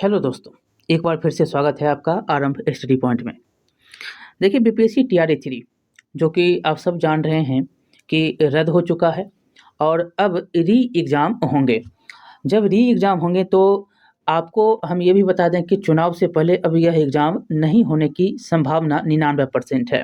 Hello दोस्तों, एक बार फिर से स्वागत है आपका आरंभ स्टडी पॉइंट में। देखिए बीपीएससी टीआरई 3 जो कि आप सब जान रहे हैं कि रद्द हो चुका है और अब री एग्ज़ाम होंगे। जब री एग्ज़ाम होंगे तो आपको हम ये भी बता दें कि चुनाव से पहले अब यह एग्ज़ाम नहीं होने की संभावना 99% है।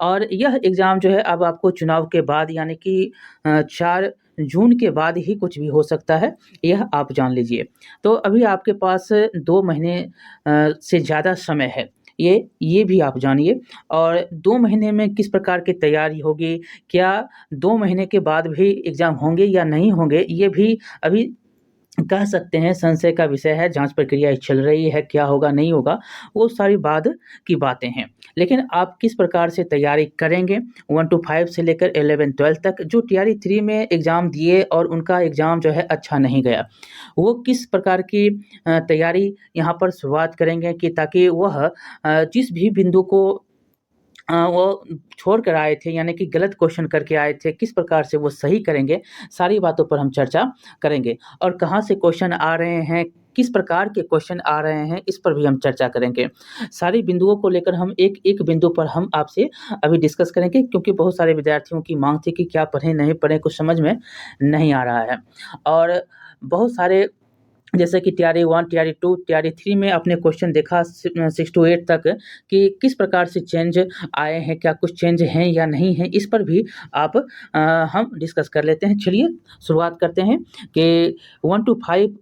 और यह एग्ज़ाम जो है अब आपको चुनाव के बाद यानी कि 4 जून के बाद ही कुछ भी हो सकता है, यह आप जान लीजिए। तो अभी आपके पास 2 महीने से ज़्यादा समय है, ये भी आप जानिए। और 2 महीने में किस प्रकार की तैयारी होगी, क्या 2 महीने के बाद भी एग्ज़ाम होंगे या नहीं होंगे, ये भी अभी कह सकते हैं संशय का विषय है, जाँच प्रक्रिया चल रही है, क्या होगा नहीं होगा, वो सारी बाद की बातें हैं। लेकिन आप किस प्रकार से तैयारी करेंगे 1 टू 5 से लेकर 11-12 तक जो टीआरई 3 में एग्ज़ाम दिए और उनका एग्ज़ाम जो है अच्छा नहीं गया। वो किस प्रकार की तैयारी यहाँ पर शुरुआत करेंगे कि ताकि वह जिस भी बिंदु को वो छोड़ कर आए थे यानी कि गलत क्वेश्चन करके आए थे, किस प्रकार से वो सही करेंगे, सारी बातों पर हम चर्चा करेंगे। और कहाँ से क्वेश्चन आ रहे हैं, किस प्रकार के क्वेश्चन आ रहे हैं, इस पर भी हम चर्चा करेंगे। सारी बिंदुओं को लेकर हम एक-एक बिंदु पर हम आपसे अभी डिस्कस करेंगे क्योंकि बहुत सारे विद्यार्थियों की माँग थी कि क्या पढ़ें, नहीं पढ़ें, कुछ समझ में नहीं आ रहा है। और बहुत सारे जैसे कि टीआरई 1, टीआरई 2, टीआरई 3 में आपने क्वेश्चन देखा 6 टू 8 तक कि किस प्रकार से चेंज आए हैं, क्या कुछ चेंज हैं या नहीं हैं, इस पर भी हम डिस्कस कर लेते हैं। चलिए शुरुआत करते हैं कि 1 टू 5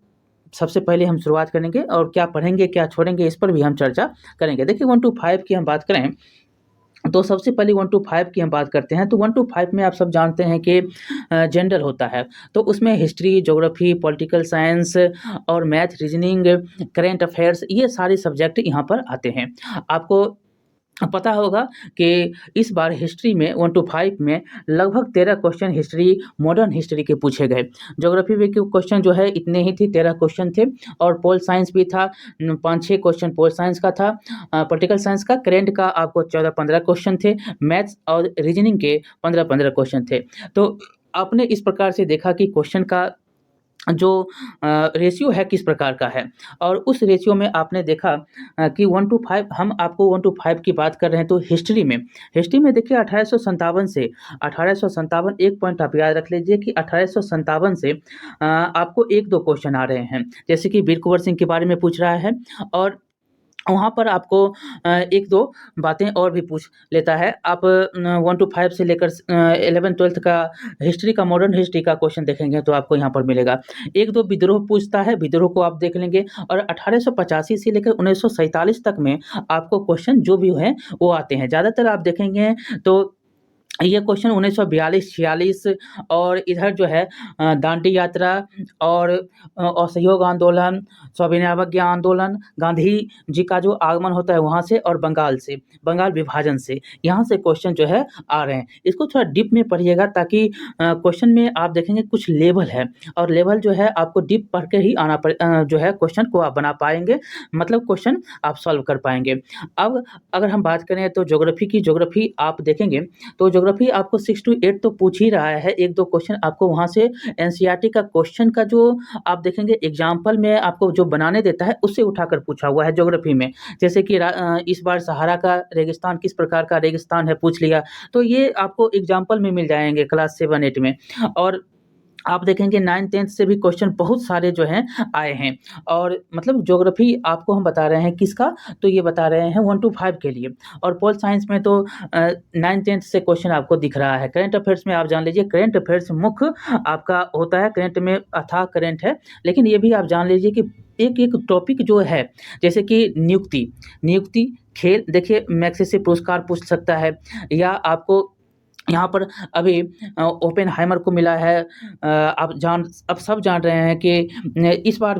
सबसे पहले हम शुरुआत करेंगे और क्या पढ़ेंगे, क्या छोड़ेंगे, इस पर भी हम चर्चा करेंगे। देखिए 1 टू 5 की हम बात करें तो सबसे पहले 1 टू 5 की हम बात करते हैं, तो 1 टू 5 में आप सब जानते हैं कि जनरल होता है, तो उसमें हिस्ट्री, ज्योग्राफी, पॉलिटिकल साइंस और मैथ, रीजनिंग, करंट अफेयर्स ये सारे सब्जेक्ट यहाँ पर आते हैं। आपको पता होगा कि इस बार हिस्ट्री में 1 टू 5 में लगभग 13 क्वेश्चन हिस्ट्री, मॉडर्न हिस्ट्री के पूछे गए। ज्योग्राफी में के क्वेश्चन जो है इतने ही थे, 13 क्वेश्चन थे और पोल साइंस भी था, 5-6 क्वेश्चन पोल साइंस का था। पॉलिटिकल साइंस का, करंट का आपको 14-15 क्वेश्चन थे, मैथ्स और रीजनिंग के 15-15 क्वेश्चन थे। तो आपने इस प्रकार से देखा कि क्वेश्चन का जो रेशियो है किस प्रकार का है और उस रेशियो में आपने देखा कि 1 टू 5 हम आपको 1 टू 5 की बात कर रहे हैं तो हिस्ट्री में देखिए 1857 से 1857 एक पॉइंट आप याद रख लीजिए कि 1857 से आपको 1-2 क्वेश्चन आ रहे हैं। जैसे कि वीर कुँवर सिंह के बारे में पूछ रहा है और वहाँ पर आपको 1-2 बातें और भी पूछ लेता है। आप 1 टू 5 से लेकर 11-12 का हिस्ट्री का, मॉडर्न हिस्ट्री का क्वेश्चन देखेंगे तो आपको यहाँ पर मिलेगा। 1-2 विद्रोह पूछता है, विद्रोह को आप देख लेंगे और 1885 से लेकर 1947 तक में आपको क्वेश्चन जो भी हैं वो आते हैं। ज़्यादातर आप देखेंगे तो ये क्वेश्चन 1942-46 और इधर जो है दांडी यात्रा और असहयोग आंदोलन, सविनय अवज्ञा आंदोलन, गांधी जी का जो आगमन होता है वहाँ से और बंगाल से, बंगाल विभाजन से, यहाँ से क्वेश्चन जो है आ रहे हैं। इसको थोड़ा डीप में पढ़िएगा ताकि क्वेश्चन में आप देखेंगे कुछ लेवल है और लेवल जो है आपको डीप पढ़ के ही जो है क्वेश्चन को आप बना पाएँगे, मतलब क्वेश्चन आप सॉल्व कर पाएँगे। अब अगर हम बात करें तो ज्योग्राफी आप देखेंगे तो ज्योग्राफी आपको 6 टू 8 तो पूछ ही रहा है, 1-2 क्वेश्चन आपको वहाँ से एनसीईआरटी का क्वेश्चन का जो आप देखेंगे एग्जाम्पल में आपको जो बनाने देता है, उससे उठाकर पूछा हुआ है ज्योग्राफी में। जैसे कि इस बार सहारा का रेगिस्तान किस प्रकार का रेगिस्तान है पूछ लिया, तो ये आपको एग्जाम्पल में मिल जाएँगे क्लास 7-8 में। और आप देखेंगे 9th-10th से भी क्वेश्चन बहुत सारे जो हैं आए हैं और मतलब ज्योग्राफी आपको हम बता रहे हैं किसका, तो ये बता रहे हैं 1 टू 5 के लिए। और पोल साइंस में तो 9th-10th से क्वेश्चन आपको दिख रहा है। करंट अफेयर्स में आप जान लीजिए, करंट अफेयर्स मुख्य आपका होता है, करंट में अथाह करंट है। लेकिन ये भी आप जान लीजिए कि एक-एक टॉपिक जो है, जैसे कि नियुक्ति, खेल देखिए मैग्सेसे से पुरस्कार पूछ सकता है या आपको यहाँ पर अभी ओपेनहाइमर को मिला है। अब सब जान रहे हैं कि इस बार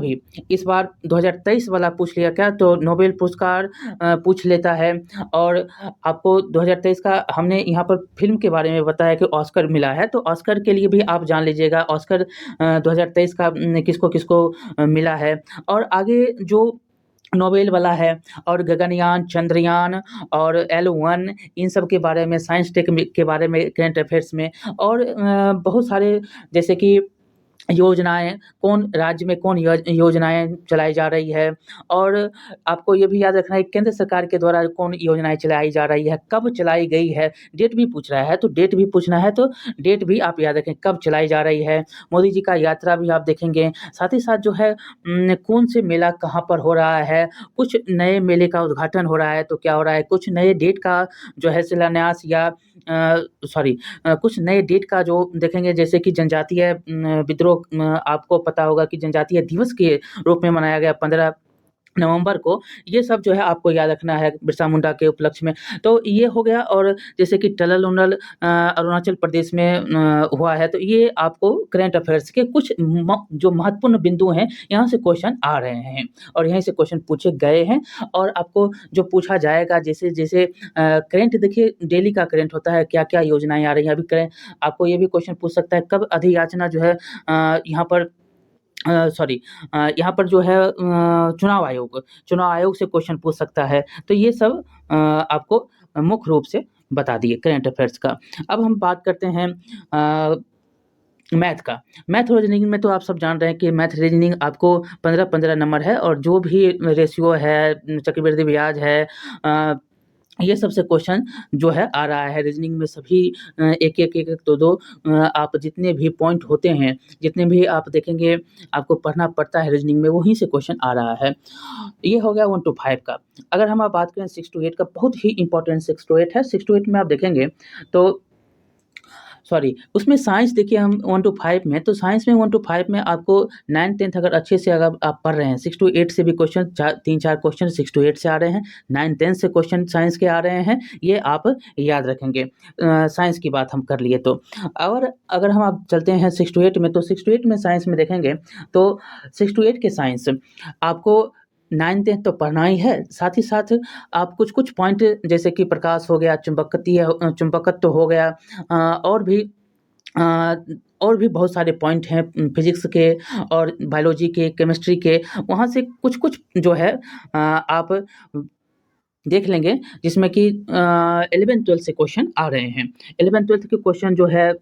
2023 वाला पूछ लिया क्या तो नोबेल पुरस्कार पूछ लेता है। और आपको 2023 का हमने यहाँ पर फ़िल्म के बारे में बताया कि ऑस्कर मिला है, तो ऑस्कर के लिए भी आप जान लीजिएगा ऑस्कर 2023 का किसको-किसको मिला है। और आगे जो नोबेल वाला है और गगनयान, चंद्रयान और L1 इन सब के बारे में, साइंस टेक में के बारे में करंट अफेयर्स में और बहुत सारे जैसे कि योजनाएँ कौन राज्य में कौन योजनाएँ चलाई जा रही है, और आपको ये भी याद रखना है केंद्र सरकार के द्वारा कौन योजनाएँ चलाई जा रही है, कब चलाई गई है, डेट भी पूछ रहा है तो डेट भी पूछना है तो डेट भी आप याद रखें कब चलाई जा रही है। मोदी जी का यात्रा भी आप देखेंगे, साथ ही साथ जो है कौन से मेला कहाँ पर हो रहा है, कुछ नए मेले का उद्घाटन हो रहा है तो क्या हो रहा है, कुछ नए डेट का जो है शिलान्यास या कुछ नए डेट का जो देखेंगे, जैसे कि जनजातीय विद्रोह आपको पता होगा कि जनजातीय दिवस के रूप में मनाया गया 15 नवंबर को। ये सब जो है आपको याद रखना है बिरसा मुंडा के उपलक्ष्य में। तो ये हो गया, और जैसे कि टनल-वनल अरुणाचल प्रदेश में हुआ है, तो ये आपको करंट अफ़ेयर्स के कुछ जो महत्वपूर्ण बिंदु हैं, यहाँ से क्वेश्चन आ रहे हैं और यहीं से क्वेश्चन पूछे गए हैं। और आपको जो पूछा जाएगा, जैसे करंट देखिए डेली का करंट होता है, क्या-क्या योजनाएँ आ रही हैं। अभी आपको ये भी क्वेश्चन पूछ सकता है, कब अधियाचना जो है यहाँ पर यहाँ पर जो है चुनाव आयोग से क्वेश्चन पूछ सकता है। तो ये सब आपको मुख्य रूप से बता दिए करंट अफ़ेयर्स का। अब हम बात करते हैं मैथ का। मैथ और रीज़निंग में तो आप सब जान रहे हैं कि मैथ रीज़निंग आपको 15-15 नंबर है, और जो भी रेशियो है, चक्रवृद्धि ब्याज है, ये सब से क्वेश्चन जो है आ रहा है रीज़निंग में। सभी 1-1, 1-1, 2-2 आप जितने भी पॉइंट होते हैं, जितने भी आप देखेंगे आपको पढ़ना पड़ता है रीज़निंग में, वहीं से क्वेश्चन आ रहा है। ये हो गया 1 टू 5 का। अगर हम बात करें 6 टू 8 का, बहुत ही इम्पोर्टेंट 6 टू 8 है। 6 टू 8 में आप देखेंगे तो उसमें साइंस देखिए, हम 1 टू 5 में, तो साइंस में 1 टू 5 में आपको 9th-10th अगर अच्छे से अगर आप पढ़ रहे हैं, 6 टू 8 से भी क्वेश्चन 3-4 क्वेश्चन 6 टू 8 से आ रहे हैं, 9th-10th से क्वेश्चन साइंस के आ रहे हैं, ये आप याद रखेंगे। साइंस की बात हम कर लिए तो। और अगर हम आप चलते हैं 6 टू 8 में, तो 6 टू 8 में साइंस में देखेंगे तो 6 टू 8 के साइंस आपको 9th-10th तो पढ़ना ही है, साथ ही साथ आप कुछ-कुछ पॉइंट जैसे कि प्रकाश हो गया, चुंबकत्व हो गया, अ, और भी अ, और भी बहुत सारे पॉइंट हैं फिज़िक्स के और बायोलॉजी के, केमिस्ट्री के, वहाँ से कुछ-कुछ जो है आप देख लेंगे, जिसमें कि 11th-12th से क्वेश्चन आ रहे हैं। 11th-12th के क्वेश्चन जो है,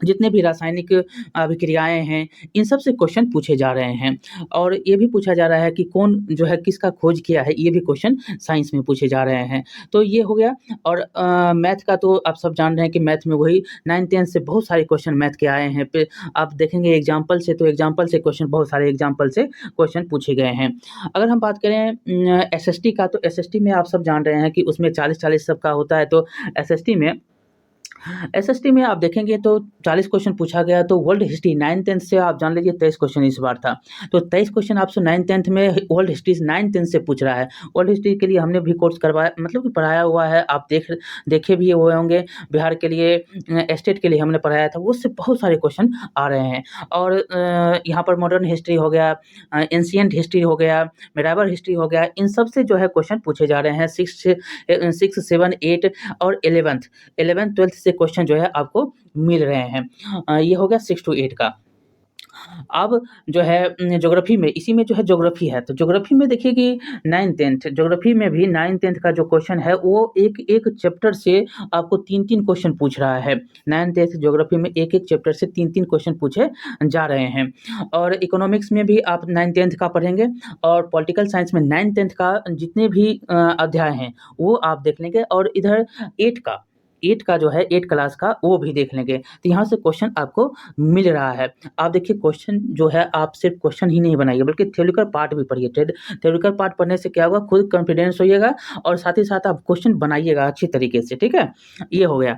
जितने भी रासायनिक अभिक्रियाएँ हैं, इन सब से क्वेश्चन पूछे जा रहे हैं। और ये भी पूछा जा रहा है कि कौन जो है किसका खोज किया है, ये भी क्वेश्चन साइंस में पूछे जा रहे हैं। तो ये हो गया। और मैथ का तो आप सब जान रहे हैं कि मैथ में वही 9th-10th से बहुत सारे क्वेश्चन मैथ के आए हैं। पे आप देखेंगे एग्ज़ाम्पल से, तो एग्ज़ाम्पल से क्वेश्चन, बहुत सारे एग्ज़ाम्पल से क्वेश्चन पूछे गए हैं। अगर हम बात करें एसएसटी का, तो एसएसटी में आप सब जान रहे हैं कि उसमें 40-40 सबका होता है। तो एसएसटी में एसएसटी में आप देखेंगे तो 40 क्वेश्चन पूछा गया, तो वर्ल्ड हिस्ट्री 9th-10th से आप जान लीजिए 23 क्वेश्चन इस बार था। तो 23 क्वेश्चन आपसे 9th-10th में वर्ल्ड हिस्ट्री 9th-10th से पूछ रहा है। वर्ल्ड हिस्ट्री के लिए हमने भी कोर्स करवाया, मतलब कि पढ़ाया हुआ है, आप देखे भी हुए होंगे। बिहार के लिए स्टेट के लिए हमने पढ़ाया था, उससे बहुत सारे क्वेश्चन आ रहे हैं। और यहाँ पर मॉडर्न हिस्ट्री हो गया, एंशिएंट हिस्ट्री हो गया, मेडाइवल हिस्ट्री हो गया, इन सब से जो है क्वेश्चन पूछे जा रहे हैं। 6, 7, 8 और 11th-12th से क्वेश्चन जो है आपको मिल रहे हैं। ये हो गया 6 टू 8 का। अब जो है ज्योग्राफी में, इसी में जो है ज्योग्राफी है, तो ज्योग्राफी में देखिए कि 9th-10th ज्योग्राफी में भी 9th-10th का जो क्वेश्चन है, वो एक चैप्टर से आपको 3-3 क्वेश्चन पूछ रहा है। 9th-10th ज्योग्राफी में एक चैप्टर से 3-3 क्वेश्चन पूछे जा रहे हैं। और इकोनॉमिक्स में भी आप 9th-10th का पढ़ेंगे, और पॉलिटिकल साइंस में 9th-10th का जितने भी अध्याय हैं, वो आप देख लेंगे। और इधर 8 का जो है 8 क्लास का, वो भी देख लेंगे। तो यहाँ से क्वेश्चन आपको मिल रहा है। आप देखिए क्वेश्चन जो है, आप सिर्फ क्वेश्चन ही नहीं बनाइए, बल्कि थ्योरेटिकल पार्ट भी पढ़िए। थ्योरेटिकल पार्ट पढ़ने से क्या होगा, खुद कॉन्फिडेंस होइएगा, और साथ ही साथ आप क्वेश्चन बनाइएगा अच्छी तरीके से, ठीक है? ये हो गया।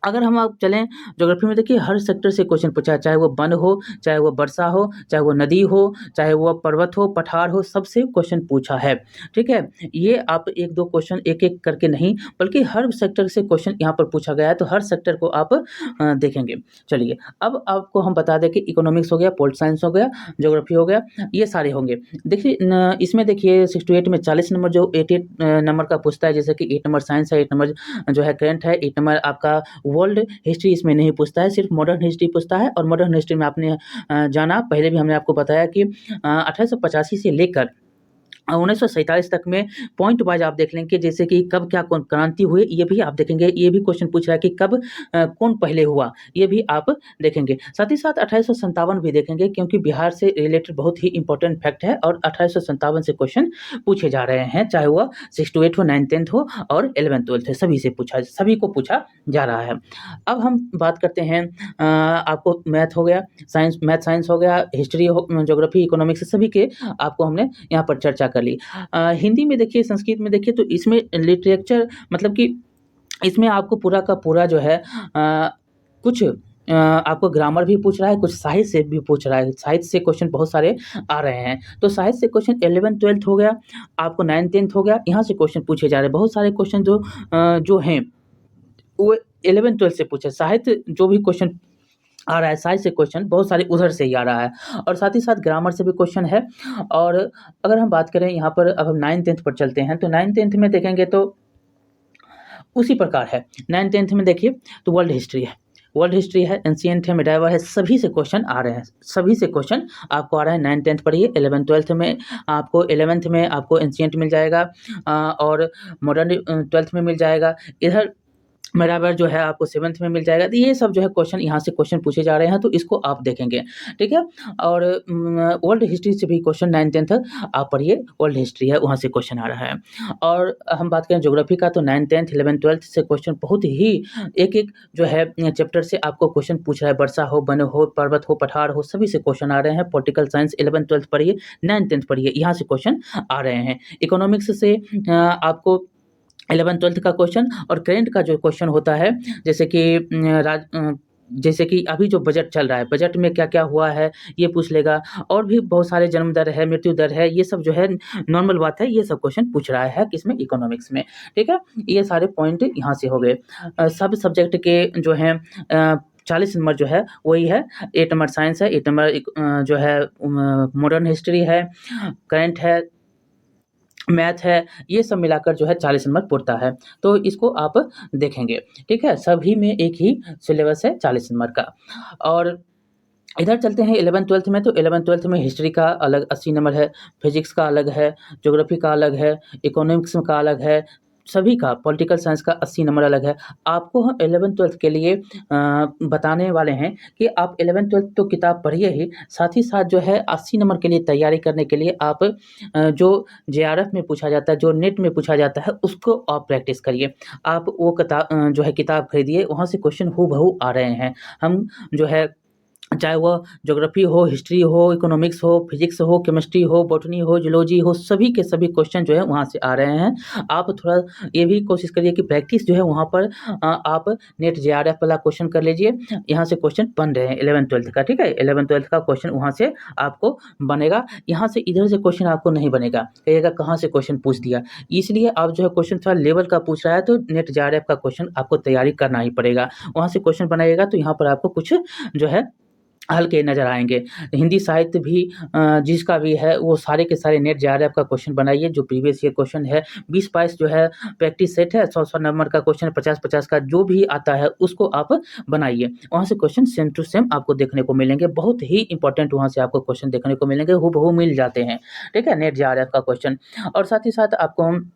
अगर हम आप चलें ज्योग्राफी में, देखिए हर सेक्टर से क्वेश्चन पूछा है, चाहे वो वन हो, चाहे वो वर्षा हो, चाहे वो नदी हो, चाहे वो पर्वत हो, पठार हो, सबसे क्वेश्चन पूछा है, ठीक है? ये आप 1-2 क्वेश्चन एक-एक करके नहीं, बल्कि हर सेक्टर से क्वेश्चन यहाँ पर पूछा गया है, तो हर सेक्टर को आप देखेंगे। चलिए, अब आपको हम बता दें कि इकोनॉमिक्स हो गया, पोलिटिकल साइंस हो गया, ज्योग्राफी हो गया, ये सारे होंगे। देखिए इसमें देखिए 6 टू 8 में 40 नंबर जो 8 नंबर का पूछता है, जैसे कि 8 नंबर साइंस है, 8 नंबर जो है करंट है, 8 नंबर आपका वर्ल्ड हिस्ट्री इसमें नहीं पूछता है, सिर्फ मॉडर्न हिस्ट्री पूछता है। और मॉडर्न हिस्ट्री में आपने जाना, पहले भी हमने आपको बताया कि 1885 से लेकर 1947 तक में पॉइंट वाइज आप देख लेंगे, जैसे कि कब क्या कौन क्रांति हुई, ये भी आप देखेंगे। ये भी क्वेश्चन पूछ रहा है कि कब कौन पहले हुआ, ये भी आप देखेंगे। साथ ही साथ 1857 भी देखेंगे, क्योंकि बिहार से रिलेटेड बहुत ही इंपॉर्टेंट फैक्ट है और 1857 से क्वेश्चन पूछे जा रहे हैं, चाहे वह 6 to 8 हो, 9th 10th हो और 11th 12th है, सभी को पूछा जा रहा है। अब हम बात करते हैं, आपको मैथ हो गया, साइंस हो गया, हिस्ट्री हो, ज्योग्राफी, इकोनॉमिक्स, सभी के आपको हमने यहाँ पर चर्चा कर ली। हिंदी में देखिए, संस्कृत में देखिए, तो इसमें लिटरेचर मतलब कि इसमें आपको पूरा का पूरा जो है कुछ आपको ग्रामर भी पूछ रहा है, कुछ साहित्य से भी पूछ रहा है। साहित्य से क्वेश्चन बहुत सारे आ रहे हैं, तो साहित्य से क्वेश्चन 11th 12th हो गया, आपको 9th 10th हो गया, यहाँ से क्वेश्चन पूछे जा रहे हैं। बहुत सारे क्वेश्चन जो हैं वो 11th 12th से पूछे। साहित्य जो भी क्वेश्चन आ रहा है, साइंस से क्वेश्चन बहुत सारे उधर से ही आ रहा है, और साथ ही साथ ग्रामर से भी क्वेश्चन है। और अगर हम बात करें यहाँ पर, अब हम 9th 10th पर चलते हैं, तो 9th 10th में देखेंगे तो उसी प्रकार है। 9th 10th में देखिए तो वर्ल्ड हिस्ट्री है, एंशिएंट है, मिडाइवल है, सभी से क्वेश्चन आ रहे हैं, सभी से क्वेश्चन आपको आ रहा है। 9th 10th पढ़िए। 11th 12th में आपको 11th में आपको एंशिएंट मिल जाएगा, और मॉडर्न 12th में मिल जाएगा। इधर बराबर जो है आपको 7th में मिल जाएगा। तो ये सब जो है क्वेश्चन, यहाँ से क्वेश्चन पूछे जा रहे हैं, तो इसको आप देखेंगे, ठीक है। और वर्ल्ड हिस्ट्री से भी क्वेश्चन 9th 10th आप पढ़िए, वर्ल्ड हिस्ट्री है, वहाँ से क्वेश्चन आ रहा है। और हम बात करें ज्योग्राफी का, तो 9th 10th 11th 12th से क्वेश्चन बहुत ही एक जो है चैप्टर से आपको क्वेश्चन पूछ रहा है। वर्षा हो, वन हो, पर्वत हो, पठार हो, सभी से क्वेश्चन आ रहे हैं। पॉलिटिकल साइंस 11th 12th पढ़िए, 9th 10th पढ़िए, यहाँ से क्वेश्चन आ रहे हैं। इकोनॉमिक्स से आपको 11th 12th का क्वेश्चन, और करेंट का जो क्वेश्चन होता है, जैसे कि जैसे कि अभी जो बजट चल रहा है, बजट में क्या क्या हुआ है, ये पूछ लेगा। और भी बहुत सारे जन्म दर है, मृत्यु दर है, ये सब जो है नॉर्मल बात है, ये सब क्वेश्चन पूछ रहा है किसमें, इकोनॉमिक्स में, ठीक है। ये सारे पॉइंट यहाँ से हो गए। सब सब्जेक्ट के जो हैं 40 नंबर जो है वही है। 8 नंबर साइंस है, 8 नंबर जो है मॉडर्न हिस्ट्री है, करेंट है, मैथ है, ये सब मिलाकर जो है 40 नंबर पड़ता है। तो इसको आप देखेंगे, ठीक है। सभी में एक ही सिलेबस है 40 नंबर का। और इधर चलते हैं 11th 12th में, तो 11th 12th में हिस्ट्री का अलग 80 नंबर है, फिजिक्स का अलग है, ज्योग्राफी का अलग है, इकोनॉमिक्स का अलग है, सभी का पॉलिटिकल साइंस का 80 नंबर अलग है। आपको हम 11th 12th के लिए बताने वाले हैं कि आप 11th 12th तो किताब पढ़िए ही, साथ ही साथ जो है 80 नंबर के लिए तैयारी करने के लिए आप जो जेआरएफ में पूछा जाता है, जो नेट में पूछा जाता है, उसको आप प्रैक्टिस करिए। आप वो जो है किताब खरीदिए, वहाँ से क्वेश्चन हूबहू आ रहे हैं। हम जो है, चाहे वह ज्योग्राफी हो, हिस्ट्री हो, इकोनॉमिक्स हो, फिजिक्स हो, केमिस्ट्री हो, बॉटनी हो, जूलॉजी हो, सभी के सभी क्वेश्चन जो है वहाँ से आ रहे हैं। आप थोड़ा ये भी कोशिश करिए कि प्रैक्टिस जो है वहाँ पर आप नेट जेआरएफ वाला क्वेश्चन कर लीजिए। यहाँ से क्वेश्चन बन रहे हैं 11th 12th का, ठीक है। 11th 12th का क्वेश्चन वहाँ से आपको बनेगा, यहाँ से इधर से क्वेश्चन आपको नहीं बनेगा, कहिएगा कहाँ से क्वेश्चन पूछ दिया। इसलिए आप जो है क्वेश्चन थोड़ा लेवल का पूछ रहा है, तो नेट जेआरएफ का क्वेश्चन आपको तैयारी करना ही पड़ेगा। वहाँ से क्वेश्चन बनाइएगा तो यहाँ पर आपको कुछ जो है हल्के नज़र आएँगे। हिंदी साहित्य भी जिसका भी है, वो सारे के सारे नेट जेआरएफ का क्वेश्चन बनाइए, जो प्रीवियस ईयर क्वेश्चन है। 20-22 जो है प्रैक्टिस सेट है, 100-100 नंबर का क्वेश्चन, 50-50 का जो भी आता है उसको आप बनाइए। वहाँ से क्वेश्चन सेम टू सेम आपको देखने को मिलेंगे, बहुत ही इंपॉर्टेंट वहाँ से आपको क्वेश्चन देखने को मिलेंगे, हूबहू मिल जाते हैं, ठीक है, नेट जेआरएफ का क्वेश्चन। और साथ ही साथ आपको हम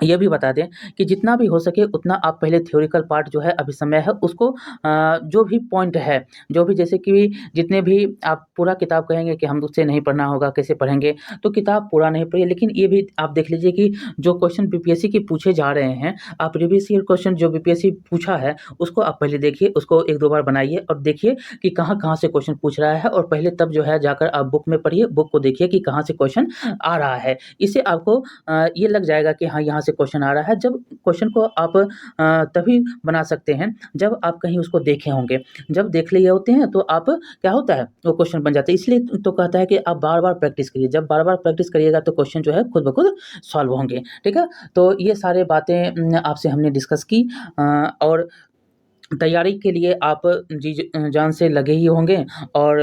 ये भी बता दें कि जितना भी हो सके उतना आप पहले थ्योरिकल पार्ट जो है, अभी समय है, उसको जो भी पॉइंट है, जो भी जैसे कि जितने भी आप पूरा किताब कहेंगे कि हम उससे नहीं पढ़ना होगा, कैसे पढ़ेंगे, तो किताब पूरा नहीं पढ़िए। लेकिन ये भी आप देख लीजिए कि जो क्वेश्चन बीपीएससी के पूछे जा रहे हैं, आप प्रीवियस ईयर क्वेश्चन जो बीपीएससी पूछा है उसको आप पहले देखिए, उसको 1-2 बार बनाइए और देखिए कि कहाँ से क्वेश्चन पूछ रहा है, और पहले तब जो है जाकर आप बुक में पढ़िए, बुक को देखिए कि कहाँ से क्वेश्चन आ रहा है। इससे आपको ये लग जाएगा कि हाँ, यहाँ से क्वेश्चन आ रहा है। जब क्वेश्चन को आप तभी बना सकते हैं जब आप कहीं उसको देखे होंगे। जब देख लिए होते हैं तो आप क्या होता है, वो क्वेश्चन बन जाते हैं। इसलिए तो कहता है कि आप बार-बार प्रैक्टिस करिए। जब बार-बार प्रैक्टिस करिएगा तो क्वेश्चन जो है खुद ब खुद सॉल्व होंगे, ठीक है। तो ये सारे बातें आपसे हमने डिस्कस की, और तैयारी के लिए आप जी जान से लगे ही होंगे। और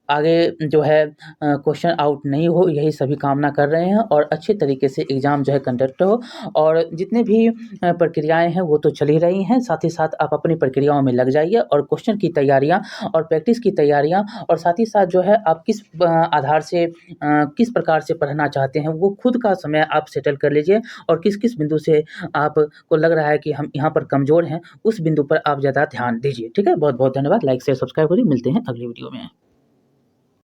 आगे जो है क्वेश्चन आउट नहीं हो, यही सभी कामना कर रहे हैं और अच्छे तरीके से एग्ज़ाम जो है कंडक्ट हो। और जितने भी प्रक्रियाएँ हैं वो तो चल ही रही हैं, साथ ही साथ आप अपनी प्रक्रियाओं में लग जाइए और क्वेश्चन की तैयारियाँ और प्रैक्टिस की तैयारियाँ और साथ ही साथ जो है आप किस आधार से किस प्रकार से पढ़ना चाहते हैं, वो खुद का समय आप सेटल कर लीजिए और किस-किस बिंदु से आपको लग रहा है कि हम यहाँ पर कमज़ोर हैं, उस बिंदु पर आप ज़्यादा ध्यान दीजिए। ठीक है? बहुत-बहुत धन्यवाद। लाइक, शेयर, सब्सक्राइब करिए। मिलते हैं अगली वीडियो में।